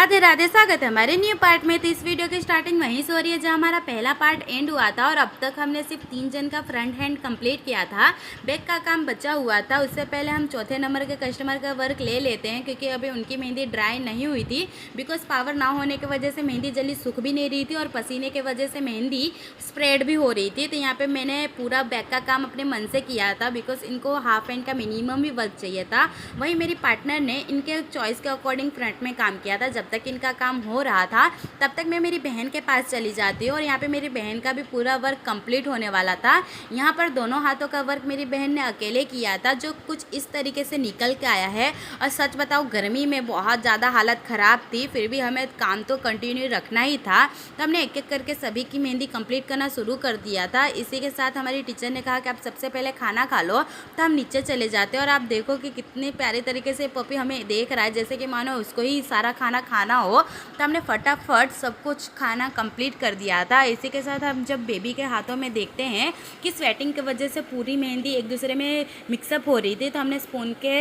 राधे राधे, स्वागत है हमारे न्यू पार्ट में। तो इस वीडियो की स्टार्टिंग वहीं से हो रही है जहाँ हमारा पहला पार्ट एंड हुआ था और अब तक हमने सिर्फ 3 जन का फ्रंट हैंड कंप्लीट किया था। बैक का काम बचा हुआ था। उससे पहले हम चौथे नंबर के कस्टमर का वर्क ले लेते हैं क्योंकि अभी उनकी मेहंदी ड्राई नहीं हुई थी। बिकॉज पावर ना होने की वजह से मेहंदी जल्दी सूख भी नहीं रही थी और पसीने की वजह से मेहंदी स्प्रेड भी हो रही थी। तो यहाँ पर मैंने पूरा बैक का काम अपने मन से किया था बिकॉज इनको हाफ हैंड का मिनिमम भी वर्क चाहिए था। वहीं मेरी पार्टनर ने इनके चॉइस के अकॉर्डिंग फ्रंट में काम किया था। जब तक इनका काम हो रहा था तब तक मैं मेरी बहन के पास चली जाती हूँ और यहाँ पे मेरी बहन का भी पूरा वर्क कंप्लीट होने वाला था। यहाँ पर दोनों हाथों का वर्क मेरी बहन ने अकेले किया था जो कुछ इस तरीके से निकल के आया है। और सच बताओ गर्मी में बहुत ज़्यादा हालत ख़राब थी, फिर भी हमें काम तो कंटिन्यू रखना ही था। तो हमने एक एक करके सभी की मेहंदी कंप्लीट करना शुरू कर दिया था। इसी के साथ हमारी टीचर ने कहा कि आप सबसे पहले खाना खा लो। तो हम नीचे चले जाते और आप देखो कि कितने प्यारे तरीके से पपी हमें देख रहा है जैसे कि मानो उसको ही सारा खाना खाना हो। तो हमने फटाफट सब कुछ खाना कंप्लीट कर दिया था। इसी के साथ हम जब बेबी के हाथों में देखते हैं कि स्वेटिंग की वजह से पूरी मेहंदी एक दूसरे में मिक्सअप हो रही थी, तो हमने स्पून के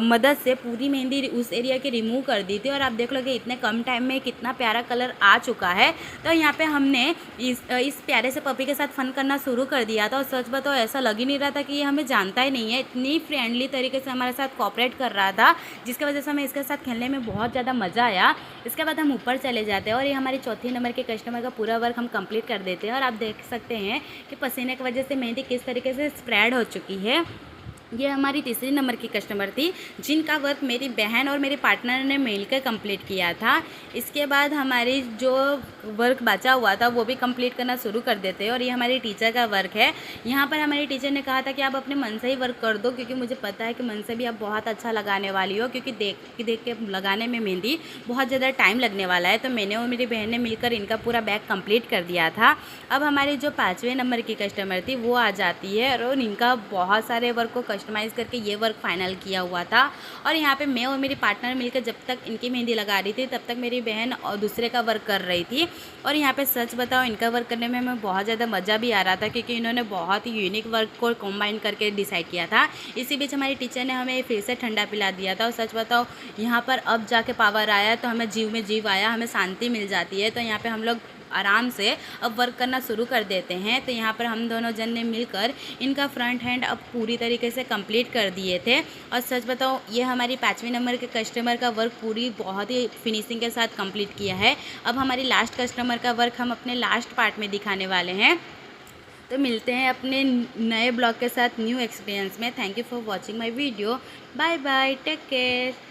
मदद से पूरी मेहंदी उस एरिया की रिमूव कर दी थी। और आप देख लो कि इतने कम टाइम में कितना प्यारा कलर आ चुका है। तो यहाँ पे हमने इस प्यारे से पपी के साथ फन करना शुरू कर दिया था। और सच बताओ ऐसा लग ही नहीं रहा था कि ये हमें जानता ही नहीं है। इतनी फ्रेंडली तरीके से हमारे साथ कोऑपरेट कर रहा था जिसकी वजह से हमें इसके साथ खेलने में बहुत ज़्यादा मज़ा आया। इसके बाद हम ऊपर चले जाते हैं और ये हमारी चौथी नंबर के कस्टमर का पूरा वर्क हम कंप्लीट कर देते हैं। और आप देख सकते हैं कि पसीने की वजह से मेहंदी किस तरीके से स्प्रेड हो चुकी है। ये हमारी तीसरी नंबर की कस्टमर थी जिनका वर्क मेरी बहन और मेरे पार्टनर ने मिलकर कंप्लीट किया था। इसके बाद हमारी जो वर्क बचा हुआ था वो भी कंप्लीट करना शुरू कर देते हैं। और ये हमारी टीचर का वर्क है। यहाँ पर हमारी टीचर ने कहा था कि आप अपने मन से ही वर्क कर दो क्योंकि मुझे पता है कि मन से भी आप बहुत अच्छा लगाने वाली हो, क्योंकि देख के लगाने में मेहंदी बहुत ज़्यादा टाइम लगने वाला है। तो मैंने और मेरी बहन ने मिलकर इनका पूरा बैग कंप्लीट कर दिया था। अब हमारी जो 5वें नंबर की कस्टमर थी वो आ जाती है और इनका बहुत सारे वर्क को कस्टमाइज़ करके ये वर्क फाइनल किया हुआ था। और यहाँ पे मैं और मेरी पार्टनर मिलकर जब तक इनकी मेहंदी लगा रही थी तब तक मेरी बहन और दूसरे का वर्क कर रही थी। और यहाँ पे सच बताओ इनका वर्क करने में हमें बहुत ज़्यादा मज़ा भी आ रहा था क्योंकि इन्होंने बहुत ही यूनिक वर्क को कंबाइन करके डिसाइड किया था। इसी बीच हमारी टीचर ने हमें फिर से ठंडा पिला दिया था। और सच बताओ यहाँ पर अब जाके पावर आया तो हमें जीव में जीव आया, हमें शांति मिल जाती है। तो यहाँ पर हम लोग आराम से अब वर्क करना शुरू कर देते हैं। तो यहाँ पर हम दोनों जन ने मिलकर इनका फ्रंट हैंड अब पूरी तरीके से कंप्लीट कर दिए थे। और सच बताओ ये हमारी 5वें नंबर के कस्टमर का वर्क पूरी बहुत ही फिनिशिंग के साथ कंप्लीट किया है। अब हमारी लास्ट कस्टमर का वर्क हम अपने लास्ट पार्ट में दिखाने वाले हैं। तो मिलते हैं अपने नए ब्लॉग के साथ न्यू एक्सपीरियंस में। Thank you for watching my video. Bye bye, take care.